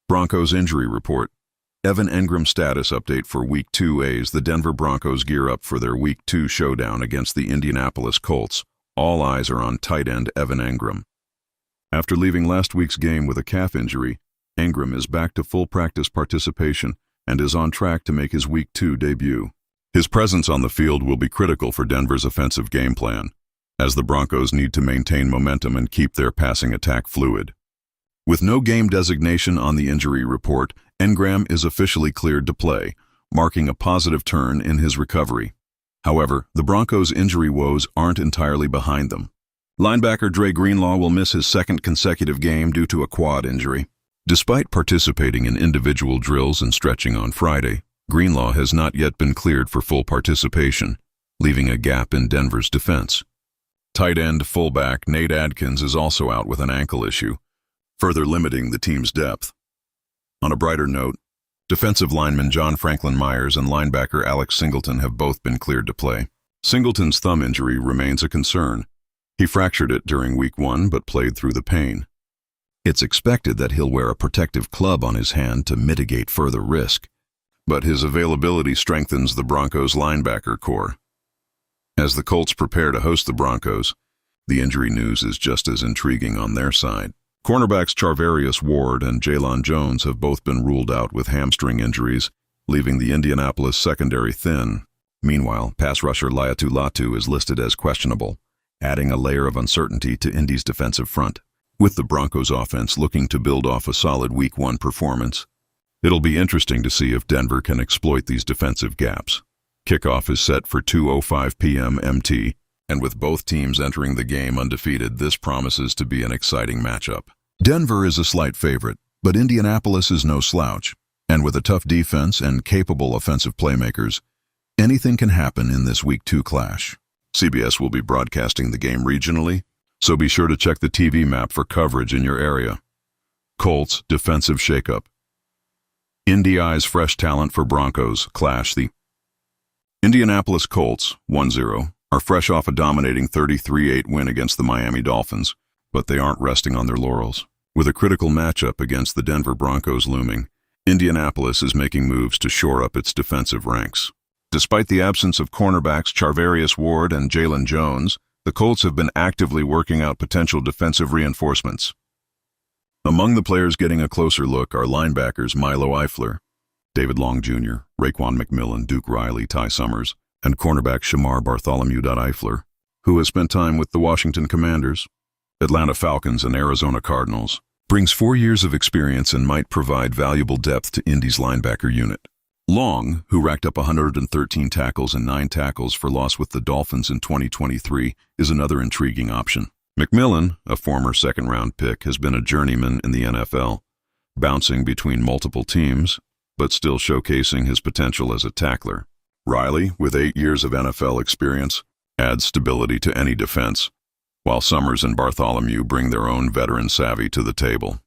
Broncos injury report. Evan Engram status update for Week 2As. The Denver Broncos gear up for their Week 2 showdown against the Indianapolis Colts. All eyes are on tight end Evan Engram. After leaving last week's game with a calf injury, Engram is back to full practice participation and is on track to make his Week 2 debut. His presence on the field will be critical for Denver's offensive game plan, as the Broncos need to maintain momentum and keep their passing attack fluid. With no game designation on the injury report, Engram is officially cleared to play, marking a positive turn in his recovery. However, the Broncos' injury woes aren't entirely behind them. Linebacker Dre Greenlaw will miss his second consecutive game due to a quad injury. Despite participating in individual drills and stretching on Friday, Greenlaw has not yet been cleared for full participation, leaving a gap in Denver's defense. Tight end fullback Nate Adkins is also out with an ankle issue, further limiting the team's depth. On a brighter note, defensive lineman John Franklin Myers and linebacker Alex Singleton have both been cleared to play. Singleton's thumb injury remains a concern. He fractured it during Week 1 but played through the pain. It's expected that he'll wear a protective club on his hand to mitigate further risk, but his availability strengthens the Broncos' linebacker core. As the Colts prepare to host the Broncos, the injury news is just as intriguing on their side. Cornerbacks Charvarius Ward and Jaylon Jones have both been ruled out with hamstring injuries, leaving the Indianapolis secondary thin. Meanwhile, pass rusher Laiatu Latu is listed as questionable, adding a layer of uncertainty to Indy's defensive front. With the Broncos offense looking to build off a solid Week 1 performance, it'll be interesting to see if Denver can exploit these defensive gaps. Kickoff is set for 2:05 p.m. MT, and with both teams entering the game undefeated, this promises to be an exciting matchup. Denver is a slight favorite, but Indianapolis is no slouch, and with a tough defense and capable offensive playmakers, anything can happen in this Week 2 clash. CBS will be broadcasting the game regionally, so be sure to check the TV map for coverage in your area. Colts defensive shakeup. Indy eyes fresh talent for Broncos clash. The Indianapolis Colts, 1-0, are fresh off a dominating 33-8 win against the Miami Dolphins, but they aren't resting on their laurels. With a critical matchup against the Denver Broncos looming, Indianapolis is making moves to shore up its defensive ranks. Despite the absence of cornerbacks Charvarius Ward and Jaylon Jones, the Colts have been actively working out potential defensive reinforcements. Among the players getting a closer look are linebackers Milo Eifler, David Long Jr., Raekwon McMillan, Duke Riley, Ty Summers, and cornerback Shamar Bartholomew. Eifler, who has spent time with the Washington Commanders, Atlanta Falcons, and Arizona Cardinals, brings 4 years of experience and might provide valuable depth to Indy's linebacker unit. Long, who racked up 113 tackles and 9 tackles for loss with the Dolphins in 2023, is another intriguing option. McMillan, a former second-round pick, has been a journeyman in the NFL, bouncing between multiple teams, but still showcasing his potential as a tackler. Riley, with 8 years of NFL experience, adds stability to any defense, while Summers and Bartholomew bring their own veteran savvy to the table.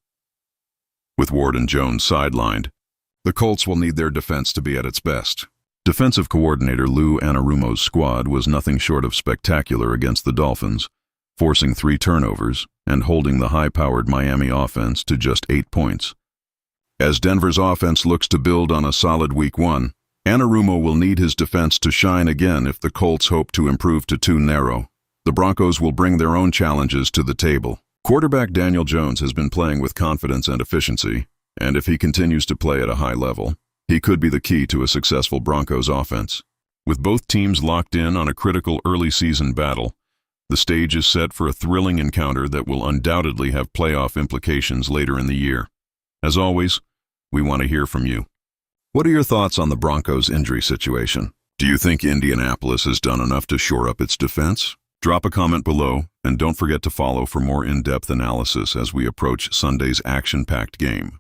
With Ward and Jones sidelined, the Colts will need their defense to be at its best. Defensive coordinator Lou Anarumo's squad was nothing short of spectacular against the Dolphins, forcing 3 turnovers and holding the high-powered Miami offense to just 8 points. As Denver's offense looks to build on a solid Week 1, Anarumo will need his defense to shine again if the Colts hope to improve to too narrow. The Broncos will bring their own challenges to the table. Quarterback Daniel Jones has been playing with confidence and efficiency, and if he continues to play at a high level, he could be the key to a successful Broncos offense. With both teams locked in on a critical early season battle, the stage is set for a thrilling encounter that will undoubtedly have playoff implications later in the year. As always, we want to hear from you. What are your thoughts on the Broncos' injury situation? Do you think Indianapolis has done enough to shore up its defense? Drop a comment below, and don't forget to follow for more in-depth analysis as we approach Sunday's action-packed game.